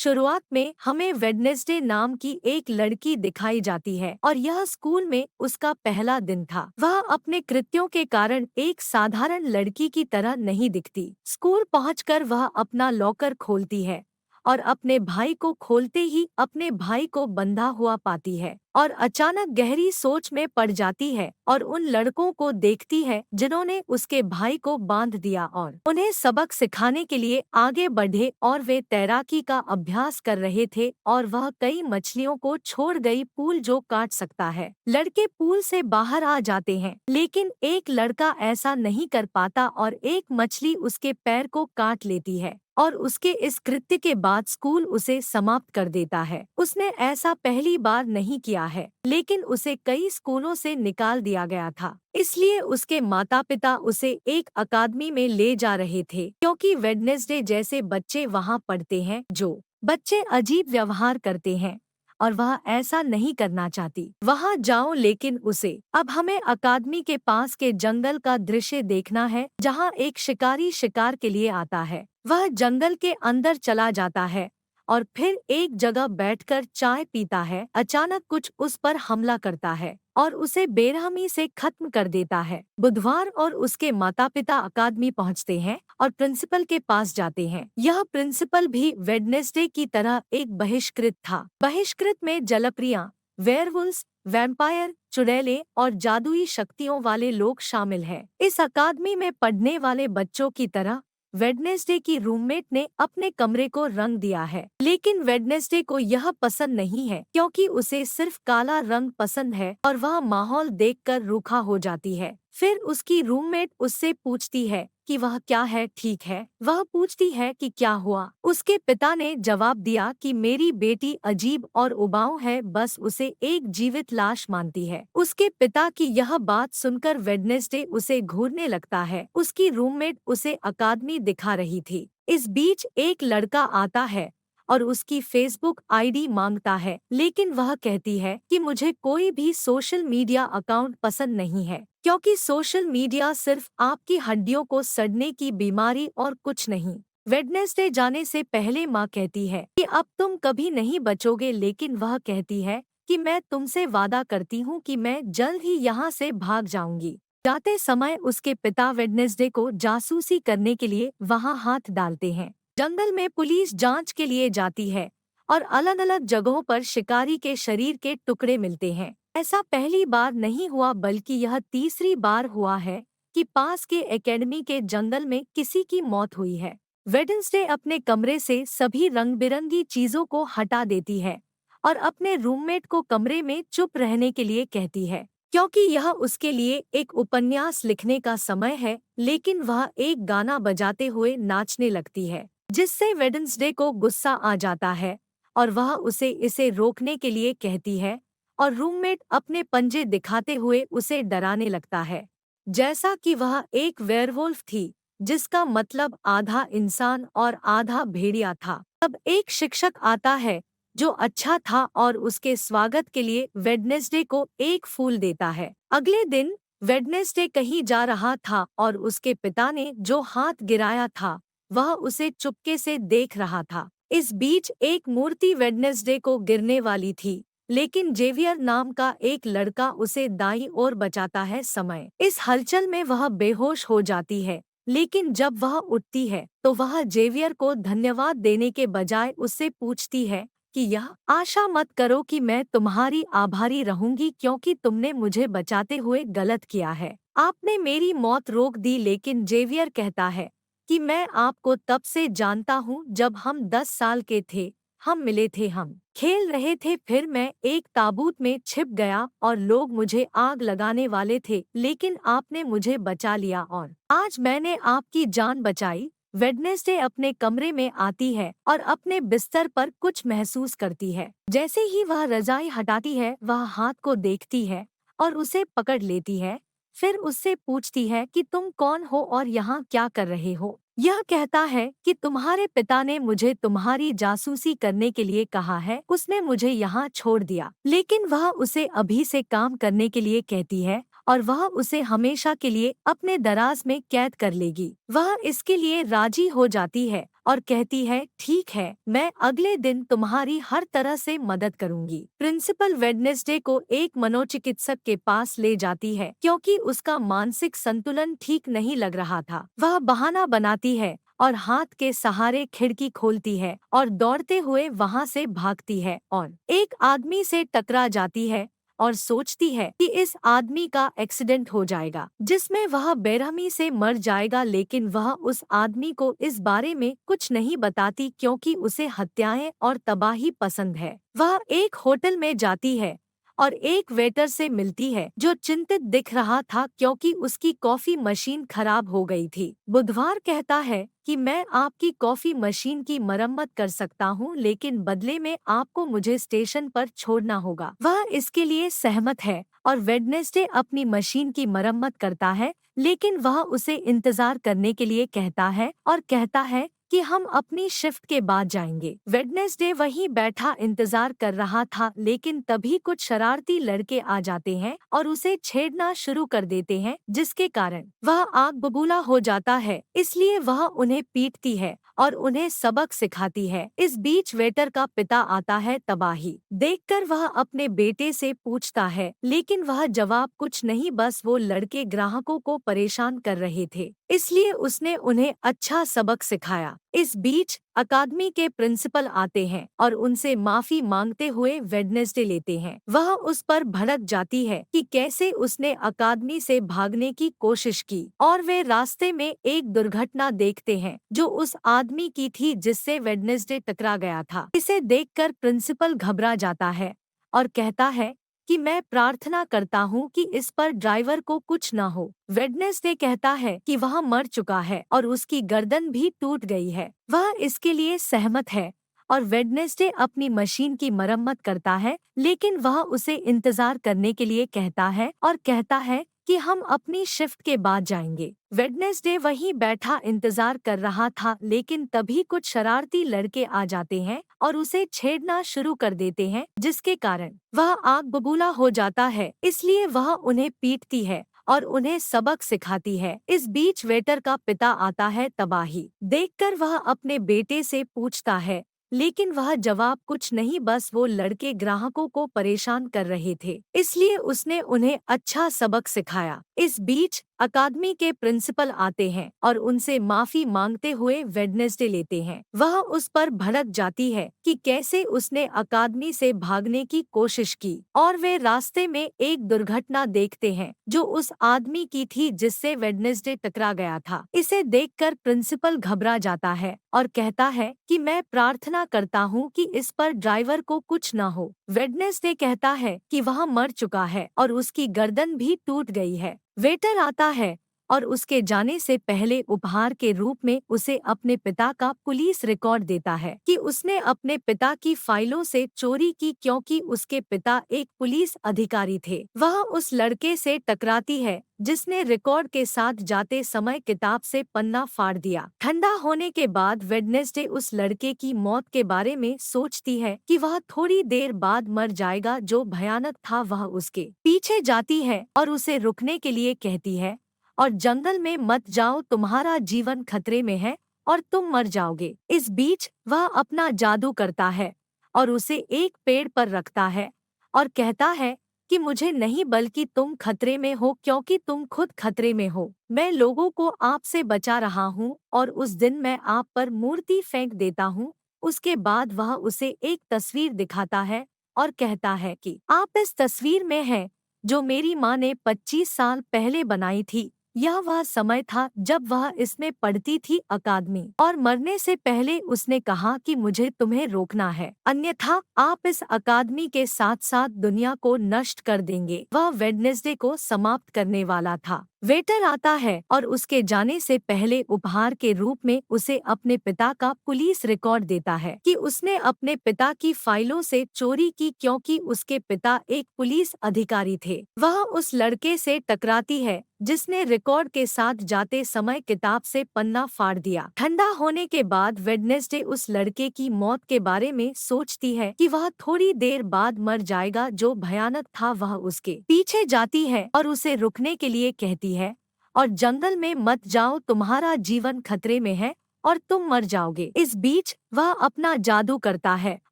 शुरुआत में हमें वेडनेसडे नाम की एक लड़की दिखाई जाती है और यह स्कूल में उसका पहला दिन था। वह अपने कृत्यों के कारण एक साधारण लड़की की तरह नहीं दिखती। स्कूल पहुंचकर वह अपना लॉकर खोलती है और अपने भाई को खोलते ही अपने भाई को बंधा हुआ पाती है और अचानक गहरी सोच में पड़ जाती है और उन लड़कों को देखती है जिन्होंने उसके भाई को बांध दिया और उन्हें सबक सिखाने के लिए आगे बढ़े और वे तैराकी का अभ्यास कर रहे थे और वह कई मछलियों को छोड़ गई पूल जो काट सकता है। लड़के पूल से बाहर आ जाते हैं लेकिन एक लड़का ऐसा नहीं कर पाता और एक मछली उसके पैर को काट लेती है और उसके इस कृत्य के बाद स्कूल उसे समाप्त कर देता है। उसने ऐसा पहली बार नहीं किया है लेकिन उसे कई स्कूलों से निकाल दिया गया था। इसलिए उसके माता पिता उसे एक अकादमी में ले जा रहे थे क्योंकि वेडनेसडे जैसे बच्चे वहां पढ़ते हैं जो बच्चे अजीब व्यवहार करते हैं और वह ऐसा नहीं करना चाहती। वहाँ जाओ लेकिन उसे अब हमें अकादमी के पास के जंगल का दृश्य देखना है जहाँ एक शिकारी शिकार के लिए आता है। वह जंगल के अंदर चला जाता है और फिर एक जगह बैठकर चाय पीता है। अचानक कुछ उस पर हमला करता है और उसे बेरहमी से खत्म कर देता है। बुधवार और उसके माता पिता अकादमी पहुंचते हैं और प्रिंसिपल के पास जाते हैं। यह प्रिंसिपल भी वेडनेसडे की तरह एक बहिष्कृत था। बहिष्कृत में जलप्रियां, वेयरवुल्व्स, वैम्पायर, चुड़ैलें और जादुई शक्तियों वाले लोग शामिल हैं। इस अकादमी में पढ़ने वाले बच्चों की तरह वेडनेसडे की रूममेट ने अपने कमरे को रंग दिया है लेकिन वेडनेसडे को यह पसंद नहीं है क्योंकि उसे सिर्फ काला रंग पसंद है और वह माहौल देखकर रूखा हो जाती है। फिर उसकी रूममेट उससे पूछती है कि वह क्या है, ठीक है। वह पूछती है कि क्या हुआ। उसके पिता ने जवाब दिया कि मेरी बेटी अजीब और उबाऊ है, बस उसे एक जीवित लाश मानती है। उसके पिता की यह बात सुनकर वेडनेसडे उसे घूरने लगता है। उसकी रूममेट उसे अकादमी दिखा रही थी। इस बीच एक लड़का आता है और उसकी फेसबुक आईडी मांगता है लेकिन वह कहती है कि मुझे कोई भी सोशल मीडिया अकाउंट पसंद नहीं है क्योंकि सोशल मीडिया सिर्फ आपकी हड्डियों को सड़ने की बीमारी और कुछ नहीं। वेडनेसडे जाने से पहले माँ कहती है कि अब तुम कभी नहीं बचोगे लेकिन वह कहती है कि मैं तुमसे वादा करती हूँ कि मैं जल्द ही यहाँ से भाग जाऊंगी। जाते समय उसके पिता वेडनेसडे को जासूसी करने के लिए वहाँ हाथ डालते हैं। जंगल में पुलिस जांच के लिए जाती है और अलग अलग जगहों पर शिकारी के शरीर के टुकड़े मिलते हैं। ऐसा पहली बार नहीं हुआ बल्कि यह तीसरी बार हुआ है कि पास के एकेडमी के जंगल में किसी की मौत हुई है। वेडनेसडे अपने कमरे से सभी रंग बिरंगी चीजों को हटा देती है और अपने रूममेट को कमरे में चुप रहने के लिए कहती है क्योंकि यह उसके लिए एक उपन्यास लिखने का समय है। लेकिन वह एक गाना बजाते हुए नाचने लगती है जिससे वेडनेसडे को गुस्सा आ जाता है और वह उसे इसे रोकने के लिए कहती है और रूममेट अपने पंजे दिखाते हुए उसे डराने लगता है जैसा कि वह एक वेयरवुल्फ थी जिसका मतलब आधा इंसान और आधा भेड़िया था। तब एक शिक्षक आता है जो अच्छा था और उसके स्वागत के लिए वेडनेसडे को एक फूल देता है। अगले दिन वेडनेसडे कहीं जा रहा था और उसके पिता ने जो हाथ गिराया था वह उसे चुपके से देख रहा था। इस बीच एक मूर्ति वेडनेसडे को गिरने वाली थी लेकिन जेवियर नाम का एक लड़का उसे दाईं ओर बचाता है। समय इस हलचल में वह बेहोश हो जाती है लेकिन जब वह उठती है तो वह जेवियर को धन्यवाद देने के बजाय उससे पूछती है कि यह आशा मत करो कि मैं तुम्हारी आभारी रहूंगी क्योंकि तुमने मुझे बचाते हुए गलत किया है। आपने मेरी मौत रोक दी। लेकिन जेवियर कहता है कि मैं आपको तब से जानता हूँ जब हम 10 साल के थे। हम मिले थे, हम खेल रहे थे, फिर मैं एक ताबूत में छिप गया और लोग मुझे आग लगाने वाले थे लेकिन आपने मुझे बचा लिया और आज मैंने आपकी जान बचाई। वेडनेसडे अपने कमरे में आती है और अपने बिस्तर पर कुछ महसूस करती है। जैसे ही वह रजाई हटाती है वह हाथ को देखती है और उसे पकड़ लेती है। फिर उससे पूछती है कि तुम कौन हो और यहाँ क्या कर रहे हो। यह कहता है कि तुम्हारे पिता ने मुझे तुम्हारी जासूसी करने के लिए कहा है, उसने मुझे यहाँ छोड़ दिया। लेकिन वह उसे अभी से काम करने के लिए कहती है और वह उसे हमेशा के लिए अपने दराज में कैद कर लेगी। वह इसके लिए राजी हो जाती है और कहती है, ठीक है, मैं अगले दिन तुम्हारी हर तरह से मदद करूंगी। प्रिंसिपल वेडनेसडे को एक मनोचिकित्सक के पास ले जाती है क्योंकि उसका मानसिक संतुलन ठीक नहीं लग रहा था। वह बहाना बनाती है और हाथ के सहारे खिड़की खोलती है और दौड़ते हुए वहां से भागती है और एक आदमी से टकरा जाती है और सोचती है कि इस आदमी का एक्सीडेंट हो जाएगा जिसमें वह बेरहमी से मर जाएगा, लेकिन वह उस आदमी को इस बारे में कुछ नहीं बताती क्योंकि उसे हत्याएं और तबाही पसंद है। वह एक होटल में जाती है और एक वेटर से मिलती है जो चिंतित दिख रहा था क्योंकि उसकी कॉफी मशीन खराब हो गई थी। बुधवार कहता है कि मैं आपकी कॉफी मशीन की मरम्मत कर सकता हूं, लेकिन बदले में आपको मुझे स्टेशन पर छोड़ना होगा। वह इसके लिए सहमत है और वेडनेसडे अपनी मशीन की मरम्मत करता है, लेकिन वह उसे इंतजार करने के लिए कहता है और कहता है कि हम अपनी शिफ्ट के बाद जाएंगे। वेडनेसडे वहीं बैठा इंतजार कर रहा था, लेकिन तभी कुछ शरारती लड़के आ जाते हैं और उसे छेड़ना शुरू कर देते हैं, जिसके कारण वह आग बबूला हो जाता है। इसलिए वह उन्हें पीटती है और उन्हें सबक सिखाती है। इस बीच वेटर का पिता आता है। तबाही देखकर वह अपने बेटे से पूछता है, लेकिन वह जवाब कुछ नहीं, बस वो लड़के ग्राहकों को परेशान कर रहे थे, इसलिए उसने उन्हें अच्छा सबक सिखाया। इस बीच अकादमी के प्रिंसिपल आते हैं और उनसे माफी मांगते हुए वेडनेसडे लेते हैं। वह उस पर भड़क जाती है कि कैसे उसने अकादमी से भागने की कोशिश की और वे रास्ते में एक दुर्घटना देखते हैं जो उस आदमी की थी जिससे वेडनेसडे टकरा गया था। इसे देखकर प्रिंसिपल घबरा जाता है और कहता है कि मैं प्रार्थना करता हूँ कि इस पर ड्राइवर को कुछ न हो। वेडनेसडे कहता है कि वह मर चुका है और उसकी गर्दन भी टूट गई है। वह इसके लिए सहमत है और वेडनेसडे अपनी मशीन की मरम्मत करता है, लेकिन वह उसे इंतजार करने के लिए कहता है और कहता है कि हम अपनी शिफ्ट के बाद जाएंगे। वेडनेसडे वहीं बैठा इंतजार कर रहा था, लेकिन तभी कुछ शरारती लड़के आ जाते हैं और उसे छेड़ना शुरू कर देते हैं, जिसके कारण वह आग बबूला हो जाता है। इसलिए वह उन्हें पीटती है और उन्हें सबक सिखाती है। इस बीच वेटर का पिता आता है। तबाही देखकर वह अपने बेटे से पूछता है, लेकिन वह जवाब कुछ नहीं, बस वो लड़के ग्राहकों को परेशान कर रहे थे, इसलिए उसने उन्हें अच्छा सबक सिखाया। इस बीच अकादमी के प्रिंसिपल आते हैं और उनसे माफी मांगते हुए वेडनेसडे लेते हैं। वह उस पर भड़क जाती है कि कैसे उसने अकादमी से भागने की कोशिश की और वे रास्ते में एक दुर्घटना देखते हैं जो उस आदमी की थी जिससे वेडनेसडे टकरा गया था। इसे देखकर प्रिंसिपल घबरा जाता है और कहता है कि मैं प्रार्थना करता हूँ कि इस पर ड्राइवर को कुछ न हो। वेडनेसडे कहता है कि वह मर चुका है और उसकी गर्दन भी टूट गई है। वेटर आता है और उसके जाने से पहले उपहार के रूप में उसे अपने पिता का पुलिस रिकॉर्ड देता है कि उसने अपने पिता की फाइलों से चोरी की क्योंकि उसके पिता एक पुलिस अधिकारी थे। वह उस लड़के से टकराती है जिसने रिकॉर्ड के साथ जाते समय किताब से पन्ना फाड़ दिया। ठंडा होने के बाद वेडनेसडे उस लड़के की मौत के बारे में सोचती है कि वह थोड़ी देर बाद मर जाएगा। जो भयानक था वह उसके पीछे जाती है और उसे रुकने के लिए कहती है और जंगल में मत जाओ, तुम्हारा जीवन खतरे में है और तुम मर जाओगे। इस बीच वह अपना जादू करता है और उसे एक पेड़ पर रखता है और कहता है कि मुझे नहीं बल्कि तुम खतरे में हो क्योंकि तुम खुद खतरे में हो। मैं लोगों को आपसे बचा रहा हूँ और उस दिन मैं आप पर मूर्ति फेंक देता हूँ। उसके बाद वह उसे एक तस्वीर दिखाता है और कहता है कि आप इस तस्वीर में हैं जो मेरी माँ ने 25 साल पहले बनाई थी। यह वह समय था जब वह इसमें पढ़ती थी अकादमी, और मरने से पहले उसने कहा कि मुझे तुम्हें रोकना है, अन्यथा आप इस अकादमी के साथ साथ दुनिया को नष्ट कर देंगे। वह वेडनेसडे को समाप्त करने वाला था। वेटर आता है और उसके जाने से पहले उपहार के रूप में उसे अपने पिता का पुलिस रिकॉर्ड देता है कि उसने अपने पिता की फाइलों से चोरी की क्योंकि उसके पिता एक पुलिस अधिकारी थे। वह उस लड़के से टकराती है जिसने रिकॉर्ड के साथ जाते समय किताब से पन्ना फाड़ दिया। ठंडा होने के बाद वेडनेसडे उस लड़के की मौत के बारे में सोचती है कि वह थोड़ी देर बाद मर जाएगा। जो भयानक था वह उसके पीछे जाती है और उसे रुकने के लिए कहती है और जंगल में मत जाओ, तुम्हारा जीवन खतरे में है और तुम मर जाओगे। इस बीच वह अपना जादू करता है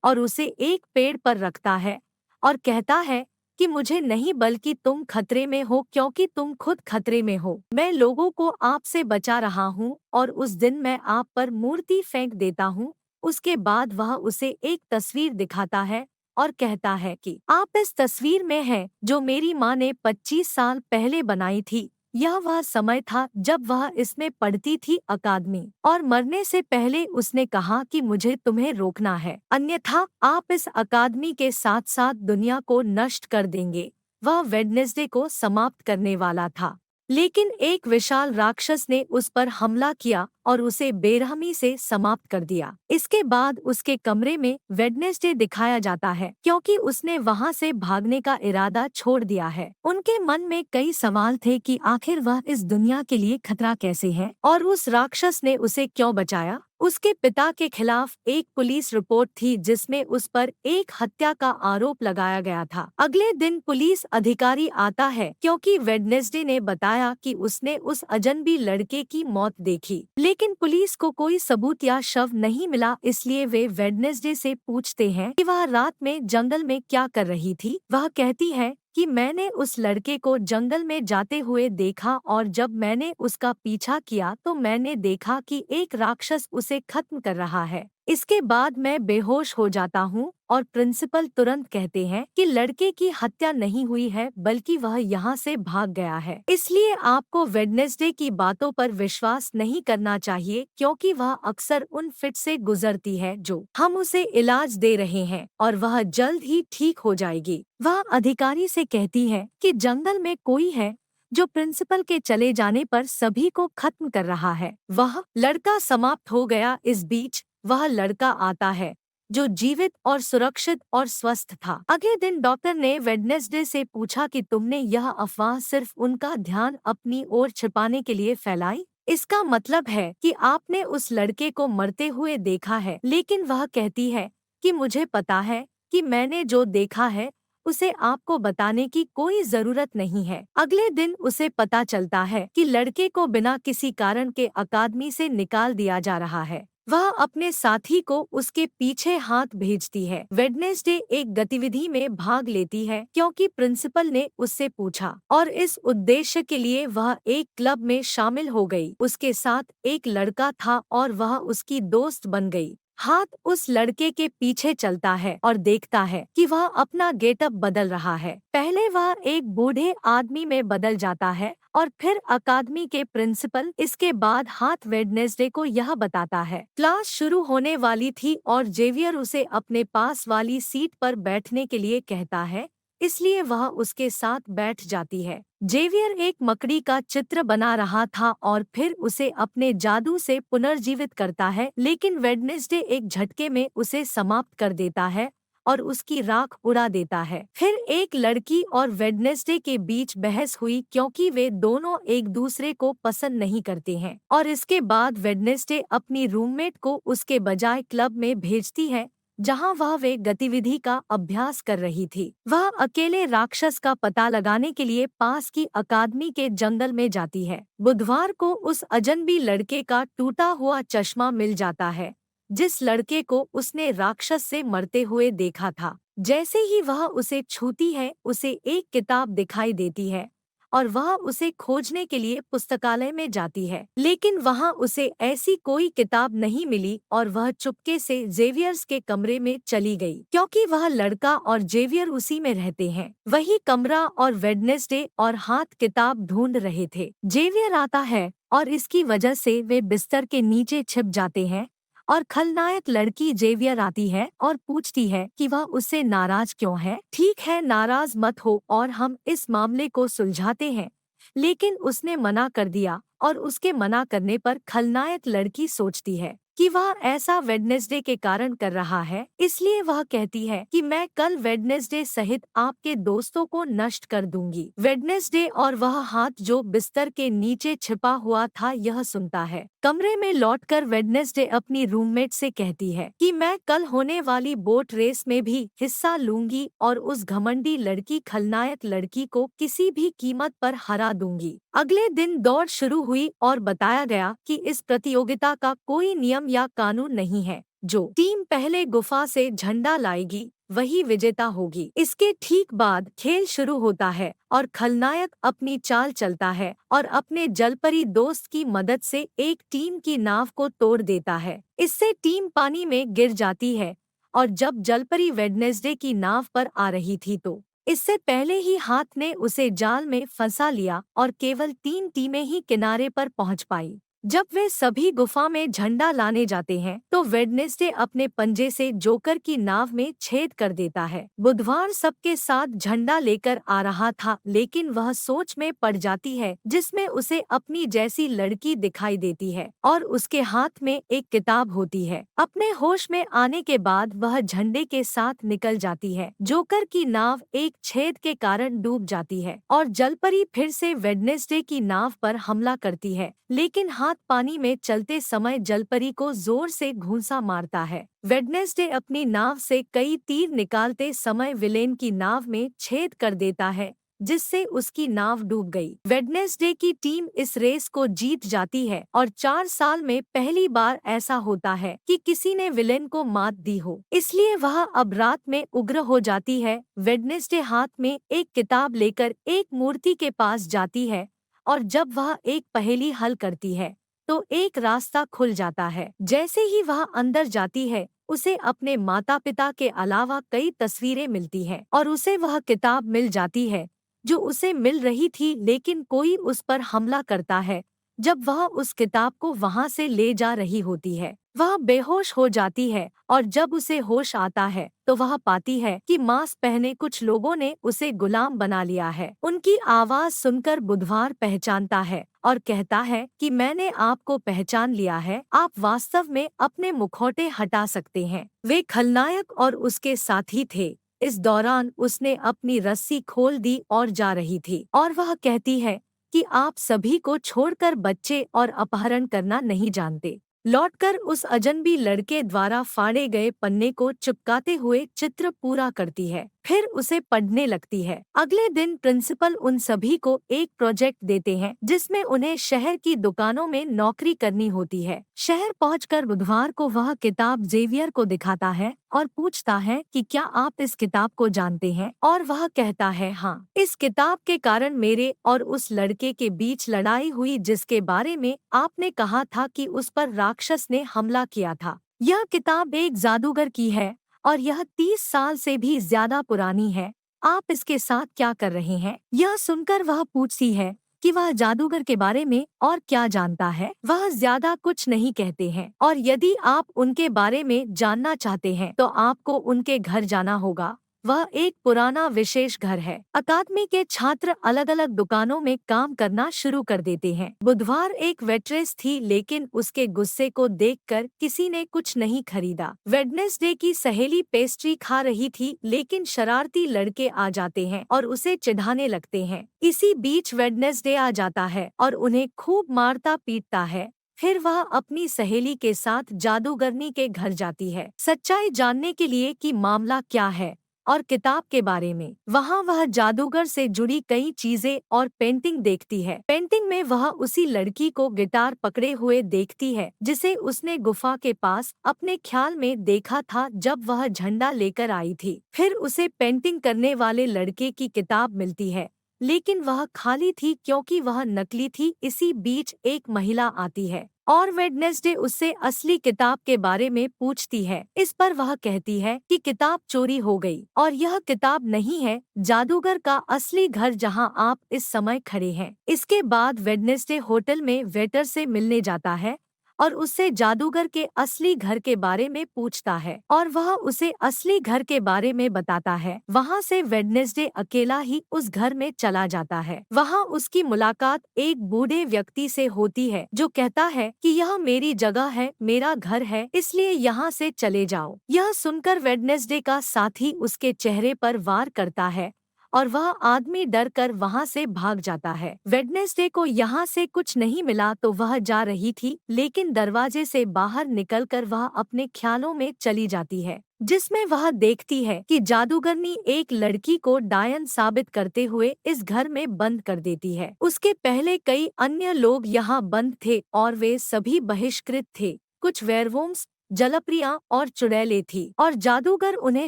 और उसे एक पेड़ पर रखता है और कहता है कि मुझे नहीं बल्कि तुम खतरे में हो, क्योंकि तुम खुद खतरे में हो। मैं लोगों को आपसे बचा रहा हूँ और उस दिन मैं आप पर मूर्ति फेंक देता हूँ। उसके बाद वह उसे एक तस्वीर दिखाता है और कहता है कि आप इस तस्वीर में हैं जो मेरी माँ ने 25 साल पहले बनाई थी। यह वह समय था जब वह इसमें पढ़ती थी अकादमी, और मरने से पहले उसने कहा कि मुझे तुम्हें रोकना है, अन्यथा आप इस अकादमी के साथ साथ दुनिया को नष्ट कर देंगे। वह वेडनेसडे को समाप्त करने वाला था, लेकिन एक विशाल राक्षस ने उस पर हमला किया और उसे बेरहमी से समाप्त कर दिया। इसके बाद उसके कमरे में वेडनेसडे दिखाया जाता है, क्योंकि उसने वहां से भागने का इरादा छोड़ दिया है। उनके मन में कई सवाल थे कि आखिर वह इस दुनिया के लिए खतरा कैसे है और उस राक्षस ने उसे क्यों बचाया। उसके पिता के खिलाफ एक पुलिस रिपोर्ट थी जिसमें उस पर एक हत्या का आरोप लगाया गया था। अगले दिन पुलिस अधिकारी आता है क्योंकि वेडनेसडे ने बताया कि उसने उस अजनबी लड़के की मौत देखी, लेकिन पुलिस को कोई सबूत या शव नहीं मिला। इसलिए वे वेडनेसडे से पूछते हैं कि वह रात में जंगल में क्या कर रही थी। वह कहती है कि मैंने उस लड़के को जंगल में जाते हुए देखा और जब मैंने उसका पीछा किया तो मैंने देखा कि एक राक्षस उसे खत्म कर रहा है। इसके बाद मैं बेहोश हो जाता हूँ और प्रिंसिपल तुरंत कहते हैं कि लड़के की हत्या नहीं हुई है बल्कि वह यहाँ से भाग गया है। इसलिए आपको वेडनेसडे की बातों पर विश्वास नहीं करना चाहिए, क्योंकि वह अक्सर उन फिट से गुजरती है जो हम उसे इलाज दे रहे हैं और वह जल्द ही ठीक हो जाएगी। वह अधिकारी से कहती है कि जंगल में कोई है जो प्रिंसिपल के चले जाने पर सभी को खत्म कर रहा है। वह लड़का समाप्त हो गया। इस बीच वह लड़का आता है जो जीवित और सुरक्षित और स्वस्थ था। अगले दिन डॉक्टर ने वेडनेसडे से पूछा कि तुमने यह अफवाह सिर्फ उनका ध्यान अपनी ओर छिपाने के लिए फैलाई? इसका मतलब है कि आपने उस लड़के को मरते हुए देखा है। लेकिन वह कहती है कि मुझे पता है कि मैंने जो देखा है उसे आपको बताने की कोई जरूरत नहीं है। अगले दिन उसे पता चलता है कि लड़के को बिना किसी कारण के अकादमी से निकाल दिया जा रहा है। वह अपने साथी को उसके पीछे हाथ भेजती है। वेडनेसडे एक गतिविधि में भाग लेती है क्योंकि प्रिंसिपल ने उससे पूछा, और इस उद्देश्य के लिए वह एक क्लब में शामिल हो गई। उसके साथ एक लड़का था और वह उसकी दोस्त बन गई। हाथ उस लड़के के पीछे चलता है और देखता है कि वह अपना गेटअप बदल रहा है। पहले वह एक बूढ़े आदमी में बदल जाता है और फिर अकादमी के प्रिंसिपल। इसके बाद हाथ वेडनेसडे को यह बताता है। क्लास शुरू होने वाली थी और जेवियर उसे अपने पास वाली सीट पर बैठने के लिए कहता है, इसलिए वह उसके साथ बैठ जाती है। जेवियर एक मकड़ी का चित्र बना रहा था और फिर उसे अपने जादू से पुनर्जीवित करता है, लेकिन वेडनेसडे एक झटके में उसे समाप्त कर देता है और उसकी राख उड़ा देता है। फिर एक लड़की और वेडनेसडे के बीच बहस हुई क्योंकि वे दोनों एक दूसरे को पसंद नहीं करते हैं, और इसके बाद वेडनेसडे अपनी रूममेट को उसके बजाय क्लब में भेजती है जहां वह वे गतिविधि का अभ्यास कर रही थी। वह अकेले राक्षस का पता लगाने के लिए पास की अकादमी के जंगल में जाती है। बुधवार को उस अजनबी लड़के का टूटा हुआ चश्मा मिल जाता है जिस लड़के को उसने राक्षस से मरते हुए देखा था। जैसे ही वह उसे छूती है उसे एक किताब दिखाई देती है और वह उसे खोजने के लिए पुस्तकालय में जाती है, लेकिन वहां उसे ऐसी कोई किताब नहीं मिली और वह चुपके से जेवियर्स के कमरे में चली गई क्योंकि वह लड़का और जेवियर उसी में रहते हैं। वही कमरा और वेडनेसडे और हाथ किताब ढूंढ रहे थे। जेवियर आता है और इसकी वजह से वे बिस्तर के नीचे छिप जाते हैं और खलनायक लड़की जेवियर आती है और पूछती है कि वह उससे नाराज क्यों है। ठीक है, नाराज मत हो और हम इस मामले को सुलझाते हैं, लेकिन उसने मना कर दिया और उसके मना करने पर खलनायक लड़की सोचती है कि वह ऐसा वेडनेसडे के कारण कर रहा है, इसलिए वह कहती है कि मैं कल वेडनेसडे सहित आपके दोस्तों को नष्ट कर दूंगी। वेडनेसडे और वह हाथ जो बिस्तर के नीचे छिपा हुआ था यह सुनता है। कमरे में लौटकर वेडनेसडे अपनी रूममेट से कहती है कि मैं कल होने वाली बोट रेस में भी हिस्सा लूंगी और उस घमंडी लड़की खलनायक लड़की को किसी भी कीमत पर हरा दूंगी। अगले दिन दौड़ शुरू हुई और बताया गया कि इस प्रतियोगिता का कोई नियम या कानून नहीं है। जो टीम पहले गुफा से झंडा लाएगी वही विजेता होगी। इसके ठीक बाद खेल शुरू होता है और खलनायक अपनी चाल चलता है और अपने जलपरी दोस्त की मदद से एक टीम की नाव को तोड़ देता है। इससे टीम पानी में गिर जाती है और जब जलपरी वेडनेसडे की नाव पर आ रही थी तो इससे पहले ही हाथ ने उसे जाल में फंसा लिया और केवल 3 टीमें ही किनारे पर पहुंच पाई। जब वे सभी गुफा में झंडा लाने जाते हैं तो वेडनेसडे अपने पंजे से जोकर की नाव में छेद कर देता है। बुधवार सबके साथ झंडा लेकर आ रहा था, लेकिन वह सोच में पड़ जाती है जिसमें उसे अपनी जैसी लड़की दिखाई देती है और उसके हाथ में एक किताब होती है। अपने होश में आने के बाद वह झंडे के साथ निकल जाती है। जोकर की नाव एक छेद के कारण डूब जाती है और जलपरी फिर से वेडनेसडे की नाव पर हमला करती है, लेकिन हाथ पानी में चलते समय जलपरी को जोर से घूंसा मारता है। वेडनेसडे अपनी नाव से कई तीर निकालते समय विलेन की नाव में छेद कर देता है, जिससे उसकी नाव डूब गई। वेडनेसडे की टीम इस रेस को जीत जाती है और 4 साल में पहली बार ऐसा होता है कि किसी ने विलेन को मात दी हो, इसलिए वह अब रात में उग्र हो जाती है। वेडनेसडे हाथ में एक किताब लेकर एक मूर्ति के पास जाती है और जब वह एक पहेली हल करती है तो एक रास्ता खुल जाता है। जैसे ही वह अंदर जाती है उसे अपने माता पिता के अलावा कई तस्वीरें मिलती हैं और उसे वह किताब मिल जाती है जो उसे मिल रही थी, लेकिन कोई उस पर हमला करता है। जब वह उस किताब को वहां से ले जा रही होती है वह बेहोश हो जाती है और जब उसे होश आता है तो वह पाती है कि मास्क पहने कुछ लोगों ने उसे गुलाम बना लिया है। उनकी आवाज सुनकर बुधवार पहचानता है और कहता है कि मैंने आपको पहचान लिया है, आप वास्तव में अपने मुखौटे हटा सकते हैं। वे खलनायक और उसके साथी थे। इस दौरान उसने अपनी रस्सी खोल दी और जा रही थी और वह कहती है कि आप सभी को छोड़कर बच्चे और अपहरण करना नहीं जानते। लौटकर उस अजनबी लड़के द्वारा फाड़े गए पन्ने को चिपकाते हुए चित्र पूरा करती है, फिर उसे पढ़ने लगती है। अगले दिन प्रिंसिपल उन सभी को एक प्रोजेक्ट देते हैं जिसमें उन्हें शहर की दुकानों में नौकरी करनी होती है। शहर पहुंचकर बुधवार को वह किताब जेवियर को दिखाता है और पूछता है कि क्या आप इस किताब को जानते हैं, और वह कहता है हाँ, इस किताब के कारण मेरे और उस लड़के के बीच लड़ाई हुई जिसके बारे में आपने कहा था कि उस पर राक्षस ने हमला किया था। यह किताब एक जादूगर की है और यह 30 साल से भी ज्यादा पुरानी है। आप इसके साथ क्या कर रहे हैं? यह सुनकर वह पूछती है कि वह जादूगर के बारे में और क्या जानता है। वह ज्यादा कुछ नहीं कहते हैं और यदि आप उनके बारे में जानना चाहते हैं तो आपको उनके घर जाना होगा। वह एक पुराना विशेष घर है। अकादमी के छात्र अलग अलग दुकानों में काम करना शुरू कर देते हैं। बुधवार एक वेट्रेस थी, लेकिन उसके गुस्से को देखकर किसी ने कुछ नहीं खरीदा। वेडनेसडे की सहेली पेस्ट्री खा रही थी, लेकिन शरारती लड़के आ जाते हैं और उसे चिढ़ाने लगते हैं। इसी बीच वेडनेसडे आ जाता है और उन्हें खूब मारता पीटता है। फिर वह अपनी सहेली के साथ जादूगरनी के घर जाती है, सच्चाई जानने के लिए कि मामला क्या है और किताब के बारे में। वहाँ वह जादूगर से जुड़ी कई चीजें और पेंटिंग देखती है। पेंटिंग में वह उसी लड़की को गिटार पकड़े हुए देखती है जिसे उसने गुफा के पास अपने ख्याल में देखा था जब वह झंडा लेकर आई थी। फिर उसे पेंटिंग करने वाले लड़के की किताब मिलती है, लेकिन वह खाली थी क्योंकि वह नकली थी। इसी बीच एक महिला आती है और वेडनेसडे उससे असली किताब के बारे में पूछती है। इस पर वह कहती है कि किताब चोरी हो गई और यह किताब नहीं है जादूगर का असली घर जहां आप इस समय खड़े हैं। इसके बाद वेडनेसडे होटल में वेटर से मिलने जाता है और उससे जादूगर के असली घर के बारे में पूछता है और वह उसे असली घर के बारे में बताता है। वहाँ से वेडनेसडे अकेला ही उस घर में चला जाता है। वहाँ उसकी मुलाकात एक बूढ़े व्यक्ति से होती है जो कहता है कि यह मेरी जगह है, मेरा घर है, इसलिए यहाँ से चले जाओ। यह सुनकर वेडनेसडे का साथी उसके चेहरे पर वार करता है और वह आदमी डर कर वहाँ से भाग जाता है। वेडनेसडे को यहाँ से कुछ नहीं मिला तो वह जा रही थी, लेकिन दरवाजे से बाहर निकलकर वह अपने ख्यालों में चली जाती है, जिसमें वह देखती है कि जादूगरनी एक लड़की को डायन साबित करते हुए इस घर में बंद कर देती है। उसके पहले कई अन्य लोग यहाँ बंद थे और वे सभी बहिष्कृत थे। कुछ वेयरवुम्स, जलप्रिया और चुड़ैलें थी और जादूगर उन्हें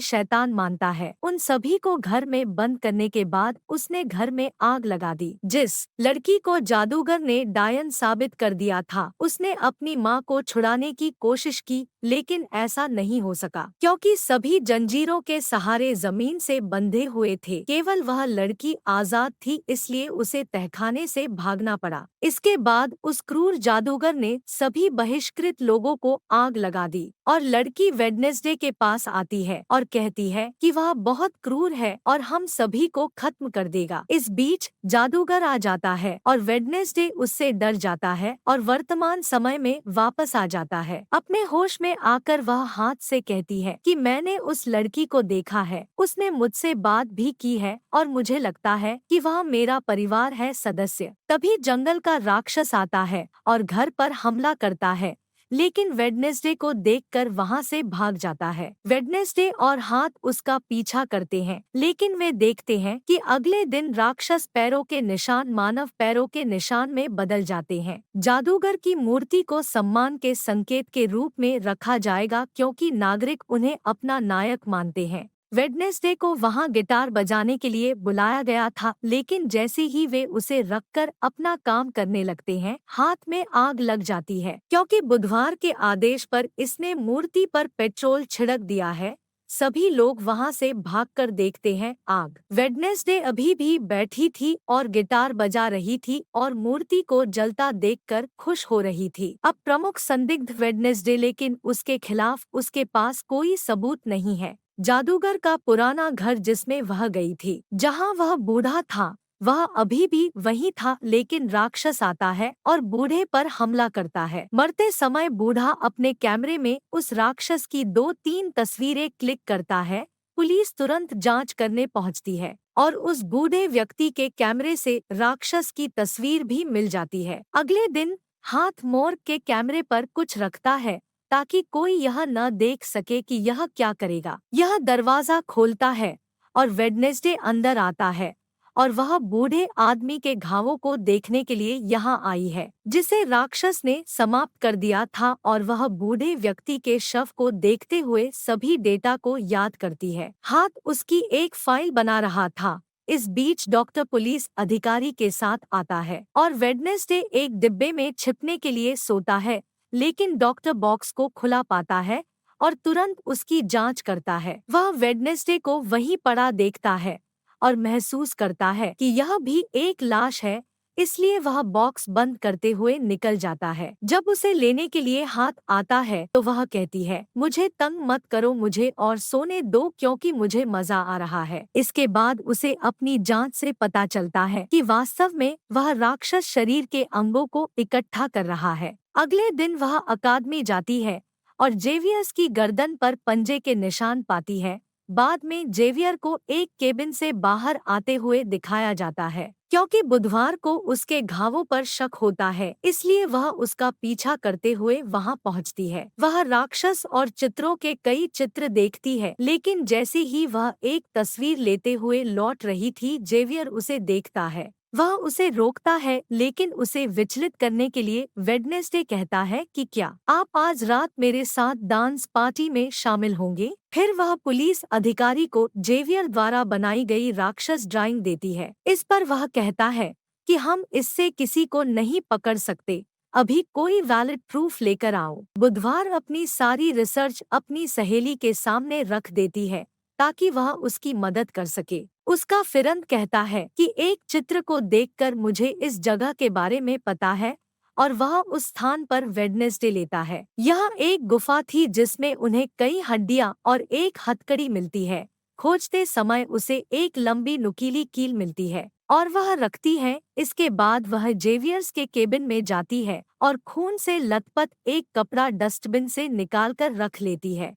शैतान मानता है। उन सभी को घर में बंद करने के बाद उसने घर में आग लगा दी। जिस लड़की को जादूगर ने डायन साबित कर दिया था, उसने अपनी माँ को छुड़ाने की कोशिश की, लेकिन ऐसा नहीं हो सका क्योंकि सभी जंजीरों के सहारे जमीन से बंधे हुए थे। केवल वह लड़की आजाद थी, इसलिए उसे तहखाने से भागना पड़ा। इसके बाद उस क्रूर जादूगर ने सभी बहिष्कृत लोगों को आग लगा दी और लड़की वेडनेसडे के पास आती है और कहती है कि वह बहुत क्रूर है और हम सभी को खत्म कर देगा। इस बीच जादूगर आ जाता है और वेडनेसडे उससे डर जाता है और वर्तमान समय में वापस आ जाता है। अपने होश में आकर वह हाथ से कहती है कि मैंने उस लड़की को देखा है, उसने मुझसे बात भी की है और मुझे लगता है कि वह मेरा परिवार है सदस्य। तभी जंगल का राक्षस आता है और घर पर हमला करता है, लेकिन वेडनेसडे को देखकर वहां से भाग जाता है। वेडनेसडे और हाथ उसका पीछा करते हैं, लेकिन वे देखते हैं कि अगले दिन राक्षस पैरों के निशान मानव पैरों के निशान में बदल जाते हैं। जादूगर की मूर्ति को सम्मान के संकेत के रूप में रखा जाएगा क्योंकि नागरिक उन्हें अपना नायक मानते हैं। वेडनेसडे को वहां गिटार बजाने के लिए बुलाया गया था, लेकिन जैसे ही वे उसे रखकर अपना काम करने लगते हैं, हाथ में आग लग जाती है क्योंकि बुधवार के आदेश पर इसने मूर्ति पर पेट्रोल छिड़क दिया है। सभी लोग वहां से भागकर देखते हैं, आग। वेडनेसडे अभी भी बैठी थी और गिटार बजा रही थी और मूर्ति को जलता देखकर खुश हो रही थी। अब प्रमुख संदिग्ध वेडनेसडे, लेकिन उसके खिलाफ उसके पास कोई सबूत नहीं है। जादूगर का पुराना घर जिसमें वह गई थी, जहां वह बूढ़ा था, वह अभी भी वही था, लेकिन राक्षस आता है और बूढ़े पर हमला करता है। मरते समय बूढ़ा अपने कैमरे में उस राक्षस की 2-3 तस्वीरें क्लिक करता है। पुलिस तुरंत जांच करने पहुंचती है और उस बूढ़े व्यक्ति के कैमरे से राक्षस की तस्वीर भी मिल जाती है। अगले दिन हाथ मोर के कैमरे पर कुछ रखता है ताकि कोई यह न देख सके कि यह क्या करेगा। यह दरवाजा खोलता है और वेडनेसडे अंदर आता है और वह बूढ़े आदमी के घावों को देखने के लिए यहाँ आई है, जिसे राक्षस ने समाप्त कर दिया था, और वह बूढ़े व्यक्ति के शव को देखते हुए सभी डेटा को याद करती है। हाथ उसकी एक फाइल बना रहा था। इस बीच डॉक्टर पुलिस अधिकारी के साथ आता है और वेडनेसडे एक डिब्बे में छिपने के लिए सोता है, लेकिन डॉक्टर बॉक्स को खुला पाता है और तुरंत उसकी जांच करता है। वह वेडनेसडे को वहीं पड़ा देखता है और महसूस करता है कि यह भी एक लाश है, इसलिए वह बॉक्स बंद करते हुए निकल जाता है। जब उसे लेने के लिए हाथ आता है तो वह कहती है, मुझे तंग मत करो, मुझे और सोने दो क्योंकि मुझे मजा आ रहा है। इसके बाद उसे अपनी जांच से पता चलता है कि वास्तव में वह राक्षस शरीर के अंगों को इकट्ठा कर रहा है। अगले दिन वह अकादमी जाती है और जेवियर्स की गर्दन पर पंजे के निशान पाती है। बाद में जेवियर को एक केबिन से बाहर आते हुए दिखाया जाता है। क्योंकि बुधवार को उसके घावों पर शक होता है, इसलिए वह उसका पीछा करते हुए वहां पहुंचती है। वह राक्षस और चित्रों के कई चित्र देखती है, लेकिन जैसे ही वह एक तस्वीर लेते हुए लौट रही थी, जेवियर उसे देखता है। वह उसे रोकता है, लेकिन उसे विचलित करने के लिए वेडनेसडे कहता है कि क्या आप आज रात मेरे साथ डांस पार्टी में शामिल होंगे? फिर वह पुलिस अधिकारी को जेवियर द्वारा बनाई गई राक्षस ड्राइंग देती है। इस पर वह कहता है कि हम इससे किसी को नहीं पकड़ सकते, अभी कोई वैलिड प्रूफ लेकर आओ। बुधवार अपनी सारी रिसर्च अपनी सहेली के सामने रख देती है ताकि वह उसकी मदद कर सके। उसका फिरंद कहता है कि एक चित्र को देखकर मुझे इस जगह के बारे में पता है और वह उस स्थान पर वेडनेसडे लेता है। यह एक गुफा थी जिसमें उन्हें कई हड्डियां और एक हथकड़ी मिलती है। खोजते समय उसे एक लंबी नुकीली कील मिलती है और वह रखती है। इसके बाद वह जेवियर्स के केबिन में जाती है और खून से लथपथ एक कपड़ा डस्टबिन से निकालकर रख लेती है।